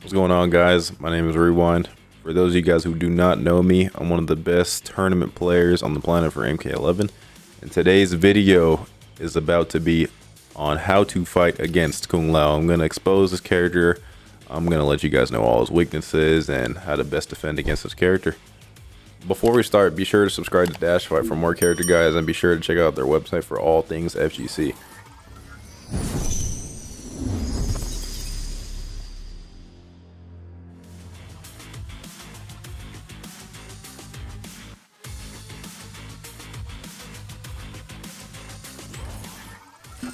What's going on, guys? My name is Rewind. For those of you guys who do not know me, I'm one of the best tournament players on the planet for MK11. And today's video is about to be on how to fight against Kung Lao. I'm going to expose this character. I'm going to let you guys know all his weaknesses and how to best defend against this character. Before we start, be sure to subscribe to DashFight for more character guides, and be sure to check out their website for all things FGC.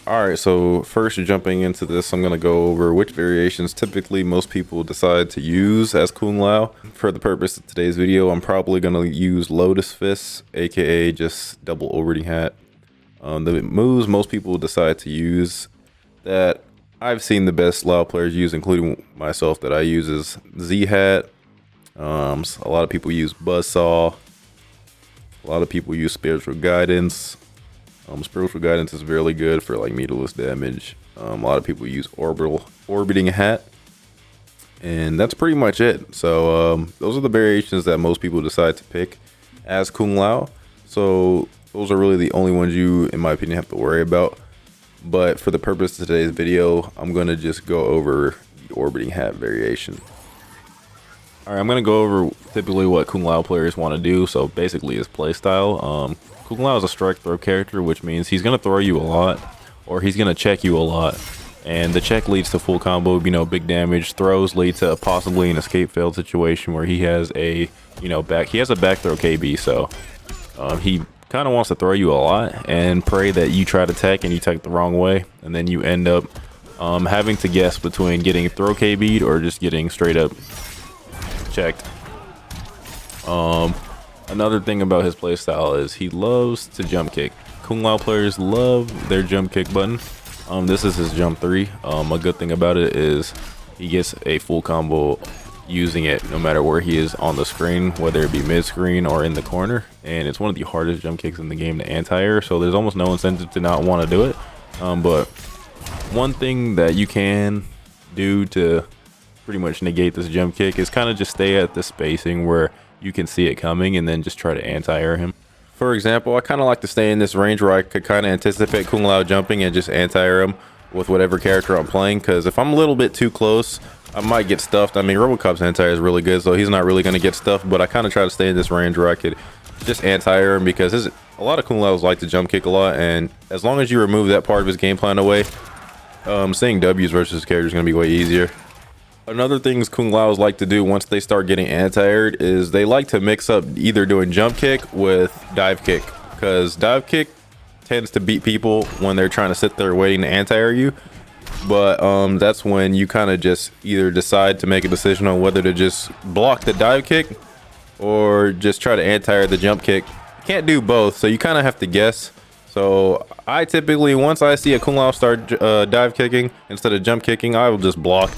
Alright, so first, jumping into this, I'm going to go over which variations typically most people decide to use as Kung Lao. For the purpose of today's video, I'm probably going to use Lotus Fist, aka just double overheating hat. The moves most people decide to use that I've seen the best Lao players use, including myself, that I use is Z-Hat. A lot of people use Buzzsaw. A lot of people use Spiritual Guidance. Spiritual Guidance is really good for like meterless damage. A lot of people use orbiting hat, and that's pretty much it. So those are the variations that most people decide to pick as Kung Lao. So those are really the only ones you, in my opinion, have to worry about. But for the purpose of today's video, I'm going to just go over the orbiting hat variation. Alright, I'm going to go over typically what Kung Lao players want to do. So basically his playstyle. Kung Lao is a strike throw character, which means he's going to throw you a lot, or he's going to check you a lot. And the check leads to full combo, big damage. Throws lead to possibly an escape failed situation where he has a, back throw KB. So he kind of wants to throw you a lot and pray that you try to tech and you tech the wrong way. And then you end up having to guess between getting throw KB'd or just getting straight up checked. Another thing about his playstyle is he loves to jump kick. Kung Lao players love their jump kick button. This is his jump 3. A good thing about it is he gets a full combo using it no matter where he is on the screen, whether it be mid-screen or in the corner. And it's one of the hardest jump kicks in the game to anti-air, so there's almost no incentive to not want to do it. But one thing that you can do to pretty much negate this jump kick is kind of just stay at the spacing where you can see it coming and then just try to anti-air him. For example, I kind of like to stay in this range where I could kind of anticipate Kung Lao jumping and just anti-air him with whatever character I'm playing, because if I'm a little bit too close, I might get stuffed. I mean, Robocop's anti-air is really good, so he's not really going to get stuffed, but I kind of try to stay in this range where I could just anti-air him, because a lot of Kung Laos like to jump kick a lot, and as long as you remove that part of his game plan away, seeing W's versus his character is going to be way easier. Another thing Kung Laos like to do once they start getting anti-aired is they like to mix up either doing jump kick with dive kick, because dive kick tends to beat people when they're trying to sit there waiting to anti-air you. But that's when you kind of just either decide to make a decision on whether to just block the dive kick or just try to anti-air the jump kick. You can't do both, so you kind of have to guess. So I typically, once I see a Kung Lao start dive kicking instead of jump kicking, I will just block.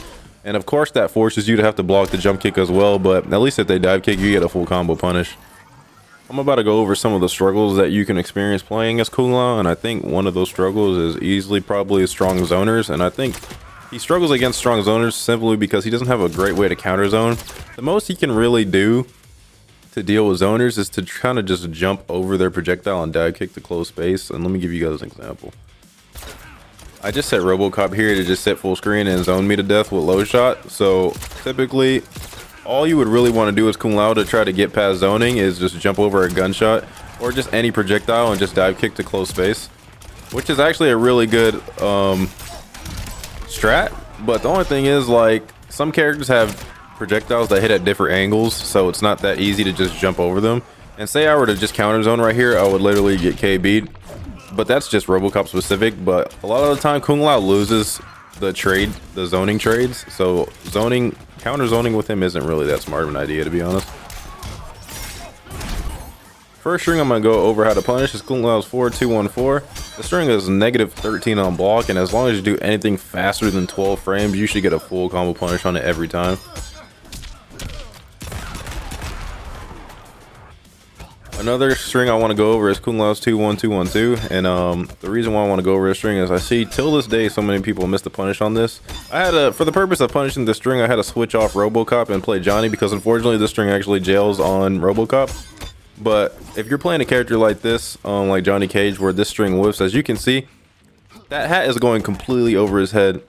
And of course that forces you to have to block the jump kick as well, but at least if they dive kick, you get a full combo punish. I'm about to go over some of the struggles that you can experience playing as Kung Lao, and I think one of those struggles is easily probably strong zoners, and I think he struggles against strong zoners simply because he doesn't have a great way to counter zone. The most he can really do to deal with zoners is to kind of just jump over their projectile and dive kick to close space, and let me give you guys an example. I just set Robocop here to just sit full screen and zone me to death with low shot. So typically, all you would really want to do as Kung Lao to try to get past zoning is just jump over a gunshot or just any projectile and just dive kick to close space, which is actually a really good strat. But the only thing is, like, some characters have projectiles that hit at different angles, so it's not that easy to just jump over them. And say I were to just counter zone right here, I would literally get KB'd. But that's just Robocop specific. But a lot of the time Kung Lao loses the zoning trades, so counter zoning with him isn't really that smart of an idea, to be honest. First string I'm going to go over how to punish is Kung Lao's 4-2-1-4. The string is -13 on block, and as long as you do anything faster than 12 frames, you should get a full combo punish on it every time. Another string I want to go over is Kung Lao's 2-1-2-1-2, and the reason why I want to go over this string is I see till this day so many people miss the punish on this. I had for the purpose of punishing this string, I had to switch off RoboCop and play Johnny because unfortunately this string actually jails on RoboCop. But if you're playing a character like this, like Johnny Cage, where this string whiffs, as you can see, that hat is going completely over his head.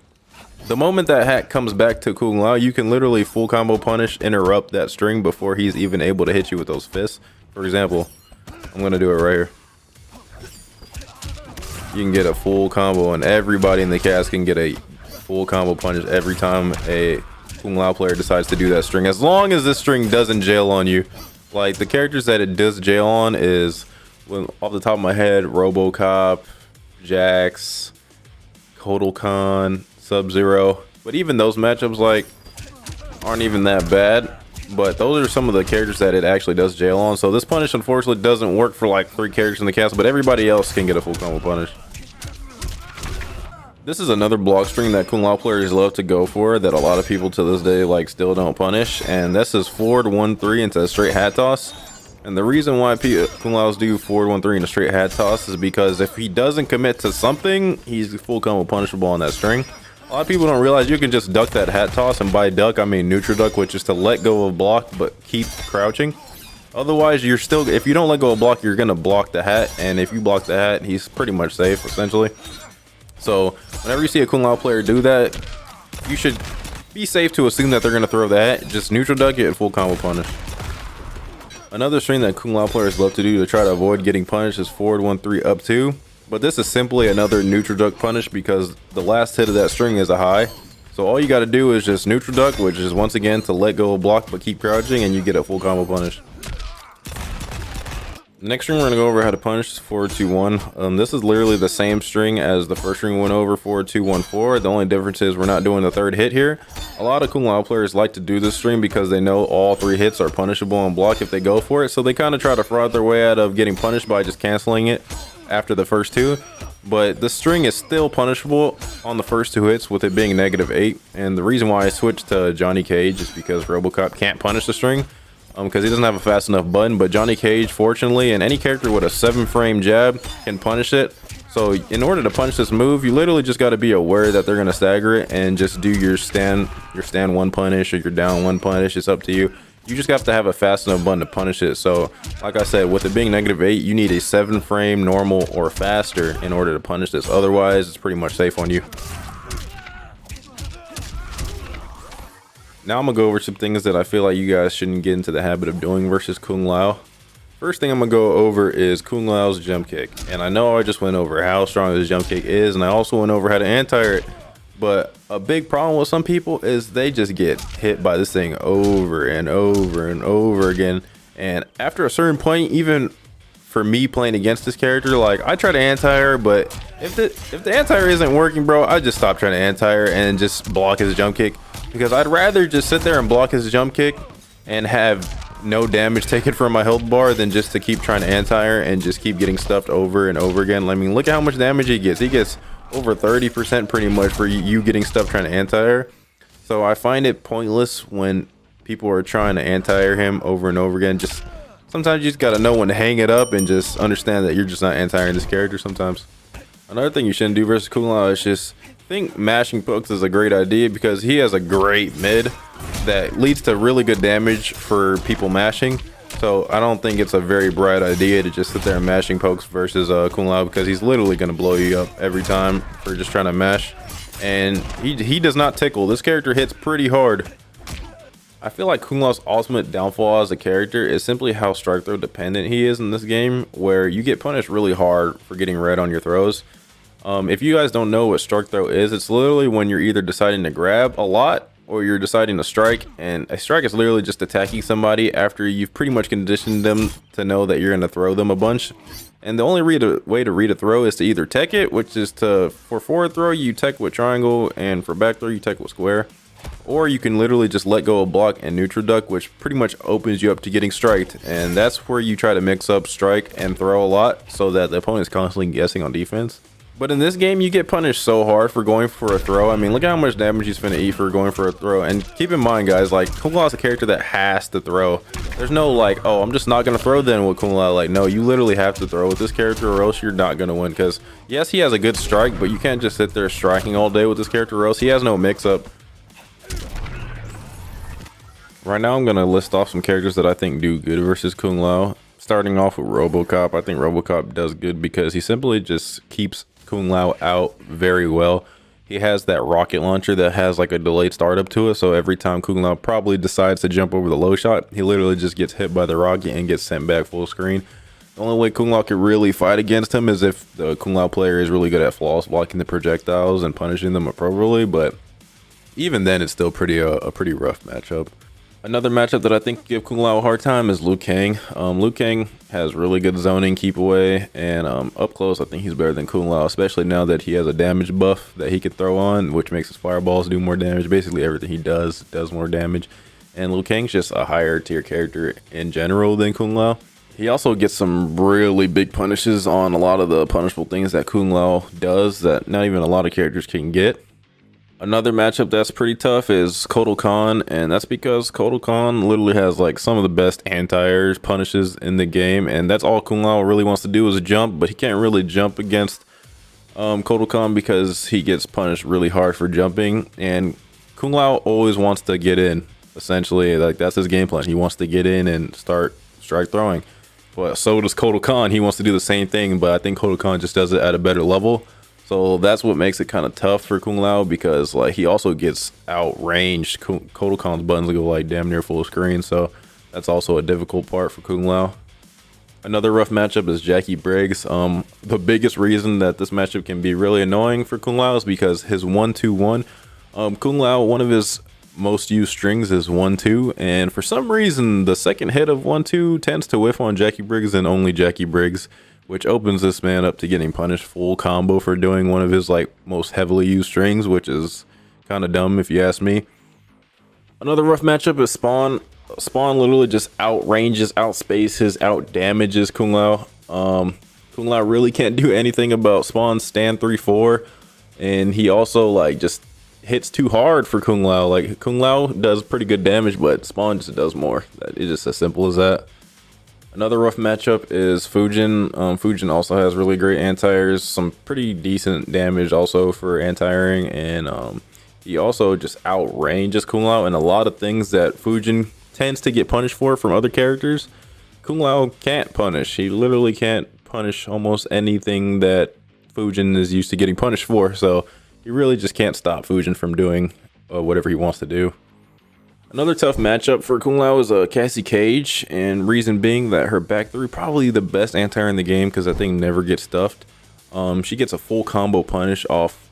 The moment that hat comes back to Kung Lao, you can literally full combo punish, interrupt that string before he's even able to hit you with those fists. For example, I'm gonna do it right here. You can get a full combo, and everybody in the cast can get a full combo punish every time a Kung Lao player decides to do that string, as long as this string doesn't jail on you. Like, the characters that it does jail on is, off the top of my head, RoboCop, Jax, Kotal Khan, Sub-Zero. But even those matchups, like, aren't even that bad. But those are some of the characters that it actually does jail on. So this punish unfortunately doesn't work for like 3 characters in the cast, but everybody else can get a full combo punish. This is another block string that Kung Lao players love to go for that a lot of people to this day like still don't punish, and this is forward 1-3 into a straight hat toss. And the reason why Kung Laos do forward 1-3 into straight hat toss is because if he doesn't commit to something, he's full combo punishable on that string. A lot of people don't realize you can just duck that hat toss, and by duck I mean neutral duck, which is to let go of block but keep crouching. Otherwise, you're still, if you don't let go of block, you're gonna block the hat, and if you block the hat, he's pretty much safe essentially. So whenever you see a Kung Lao player do that, you should be safe to assume that they're gonna throw the hat. Just neutral duck it and full combo punish. Another string that Kung Lao players love to do to try to avoid getting punished is forward 1-3 up 2. But this is simply another neutral duck punish because the last hit of that string is a high. So all you got to do is just neutral duck, which is once again to let go of block but keep crouching, and you get a full combo punish. Next string we're going to go over how to punish is forward 2-1. This is literally the same string as the first string we went over, forward 2-1-4. The only difference is we're not doing the third hit here. A lot of Kung Lao players like to do this string because they know all 3 hits are punishable on block if they go for it. So they kind of try to fraud their way out of getting punished by just canceling it after the first 2, but the string is still punishable on the first 2 hits with it being -8. And the reason why I switched to Johnny Cage is because RoboCop can't punish the string because he doesn't have a fast enough button, but Johnny Cage, fortunately, and any character with a 7-frame jab can punish it. So in order to punish this move, you literally just got to be aware that they're going to stagger it and just do your stand 1 punish or your down 1 punish. It's up to you. You just have to have a fast enough button to punish it. So like I said, with it being -8, you need a 7-frame normal or faster in order to punish this. Otherwise, it's pretty much safe on you. Now I'm gonna go over some things that I feel like you guys shouldn't get into the habit of doing versus Kung Lao. First thing I'm gonna go over is Kung Lao's jump kick. And I know I just went over how strong his jump kick is, and I also went over how to anti-air it. But a big problem with some people is they just get hit by this thing over and over and over again. And after a certain point, even for me playing against this character, like, I try to anti-air, but if the anti-air isn't working, bro, I just stop trying to anti-air and just block his jump kick. Because I'd rather just sit there and block his jump kick and have no damage taken from my health bar than just to keep trying to anti-air and just keep getting stuffed over and over again. I mean, look at how much damage he gets. He gets over 30% pretty much for you getting stuff trying to anti-air. So I find it pointless when people are trying to anti-air him over and over again. Just sometimes you just gotta know when to hang it up and just understand that you're just not anti-airing this character sometimes. Another thing you shouldn't do versus Kung Lao is just think mashing pokes is a great idea because he has a great mid that leads to really good damage for people mashing. So I don't think it's a very bright idea to just sit there and mashing pokes versus Kung Lao, because he's literally going to blow you up every time for just trying to mash. And he does not tickle. This character hits pretty hard. I feel like Kung Lao's ultimate downfall as a character is simply how strike throw dependent he is in this game, where you get punished really hard for getting red on your throws. If you guys don't know what strike throw is, it's literally when you're either deciding to grab a lot or you're deciding to strike, and a strike is literally just attacking somebody after you've pretty much conditioned them to know that you're going to throw them a bunch. And the only way to read a throw is to either tech it, which is for forward throw you tech with triangle, and for back throw you tech with square, or you can literally just let go of block and neutral duck, which pretty much opens you up to getting striked. And that's where you try to mix up strike and throw a lot so that the opponent is constantly guessing on defense. But in this game, you get punished so hard for going for a throw. I mean, look at how much damage he's finna eat for going for a throw. And keep in mind, guys, like, Kung Lao is a character that has to throw. There's no, like, oh, I'm just not gonna throw then with Kung Lao. Like, no, you literally have to throw with this character or else you're not gonna win. Because, yes, he has a good strike, but you can't just sit there striking all day with this character or else he has no mix-up. Right now, I'm gonna list off some characters that I think do good versus Kung Lao. Starting off with RoboCop. I think RoboCop does good because he simply just keeps Kung Lao out very well. He has that rocket launcher that has like a delayed startup to it, so every time Kung Lao probably decides to jump over the low shot, he literally just gets hit by the rocket and gets sent back full screen. The only way Kung Lao can really fight against him is if the Kung Lao player is really good at flawless blocking the projectiles and punishing them appropriately, but even then it's still a pretty rough matchup. Another matchup that I think give Kung Lao a hard time is Liu Kang. Liu Kang has really good zoning, keep away, and up close I think he's better than Kung Lao, especially now that he has a damage buff that he could throw on, which makes his fireballs do more damage. Basically everything he does more damage. And Liu Kang's just a higher tier character in general than Kung Lao. He also gets some really big punishes on a lot of the punishable things that Kung Lao does that not even a lot of characters can get. Another matchup that's pretty tough is Kotal Kahn, and that's because Kotal Kahn literally has like some of the best anti-air punishes in the game, and that's all Kung Lao really wants to do is jump, but he can't really jump against Kotal Kahn because he gets punished really hard for jumping, and Kung Lao always wants to get in. Essentially, like that's his game plan. He wants to get in and start strike throwing. But so does Kotal Kahn. He wants to do the same thing, but I think Kotal Kahn just does it at a better level. So that's what makes it kind of tough for Kung Lao because like he also gets outranged. Kotal Kahn's buttons go like damn near full screen, so that's also a difficult part for Kung Lao. Another rough matchup is Jackie Briggs. The biggest reason that this matchup can be really annoying for Kung Lao is because his 1-2-1. Kung Lao, one of his most used strings is 1-2, and for some reason the second hit of 1-2 tends to whiff on Jackie Briggs and only Jackie Briggs, which opens this man up to getting punished full combo for doing one of his like most heavily used strings, which is kind of dumb if you ask me. Another rough matchup is Spawn. Spawn literally just outranges, outspaces, outdamages Kung Lao. Kung Lao really can't do anything about Spawn's stand 3-4, and he also like just hits too hard for Kung Lao. Like Kung Lao does pretty good damage, but Spawn just does more. It's just as simple as that. Another rough matchup is Fujin. Fujin also has really great anti-airs, some pretty decent damage also for anti-airing, and he also just outranges Kung Lao and a lot of things that Fujin tends to get punished for from other characters. Kung Lao can't punish. He literally can't punish almost anything that Fujin is used to getting punished for, so he really just can't stop Fujin from doing whatever he wants to do. Another tough matchup for Kung Lao is Cassie Cage, and reason being that her back three probably the best anti-air in the game because that thing never gets stuffed. She gets a full combo punish off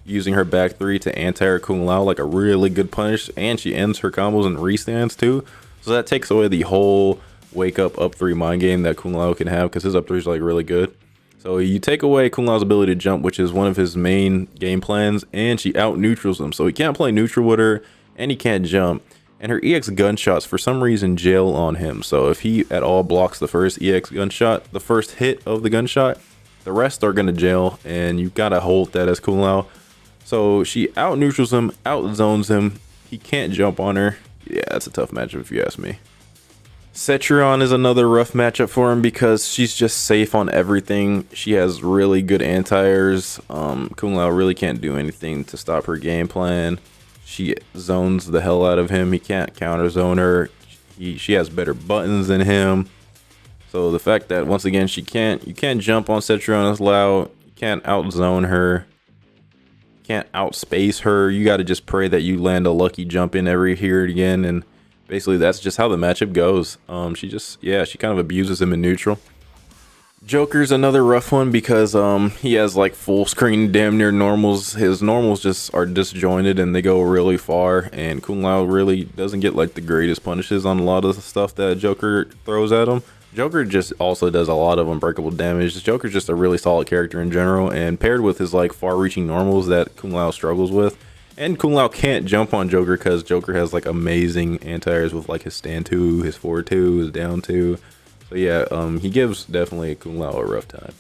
using her back three to anti-air Kung Lao, like a really good punish, and she ends her combos and restands too. So that takes away the whole wake up three mind game that Kung Lao can have because his up three is like really good. So you take away Kung Lao's ability to jump, which is one of his main game plans, and she out neutrals him. So he can't play neutral with her, and he can't jump. And her EX gunshots, for some reason, jail on him. So if he at all blocks the first EX gunshot, the first hit of the gunshot, the rest are going to jail. And you got to hold that as Kung Lao. So she out neutrals him, out zones him. He can't jump on her. Yeah, that's a tough matchup if you ask me. Cetrion is another rough matchup for him because she's just safe on everything. She has really good anti-airs. Kung Lao really can't do anything to stop her game plan. She zones the hell out of him. He can't counter zone her. She has better buttons than him. So the fact that once again you can't jump on Cetrion as LAO, you can't out zone her, can't outspace her. You got to just pray that you land a lucky jump in every here again, and basically that's just how the matchup goes. She kind of abuses him in neutral. Joker's another rough one because he has like full screen damn near normals. His normals just are disjointed and they go really far, and Kung Lao really doesn't get like the greatest punishes on a lot of the stuff that Joker throws at him. Joker just also does a lot of unbreakable damage. Joker's just a really solid character in general, and paired with his like far-reaching normals that Kung Lao struggles with. And Kung Lao can't jump on Joker because Joker has like amazing anti-airs with like his stand 2, his forward 2, his down 2. So yeah, he gives definitely Kung Lao a rough time.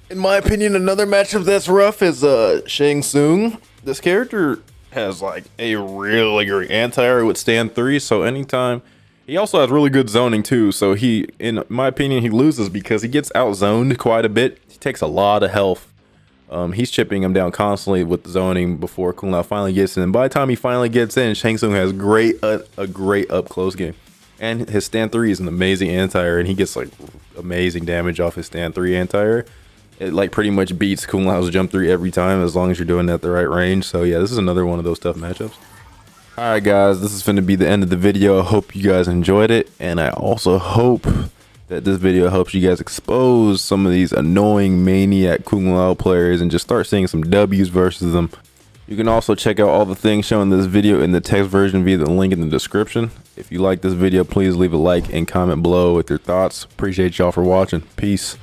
In my opinion, another matchup that's rough is Shang Tsung. This character has like a really great anti-air with stand 3, so anytime he also has really good zoning too. So he, in my opinion, he loses because he gets out zoned quite a bit. He takes a lot of health. He's chipping him down constantly with the zoning before Kung Lao finally gets in. And by the time he finally gets in, Shang Tsung has a great up close game. And his stand 3 is an amazing anti-air, and he gets like amazing damage off his stand 3 anti-air. It like pretty much beats Kung Lao's jump 3 every time as long as you're doing it at the right range. So yeah, this is another one of those tough matchups. Alright guys, this is going to be the end of the video. I hope you guys enjoyed it, and I also hope that this video helps you guys expose some of these annoying maniac Kung Lao players and just start seeing some W's versus them. You can also check out all the things shown in this video in the text version via the link in the description. If you like this video, please leave a like and comment below with your thoughts. Appreciate y'all for watching. Peace.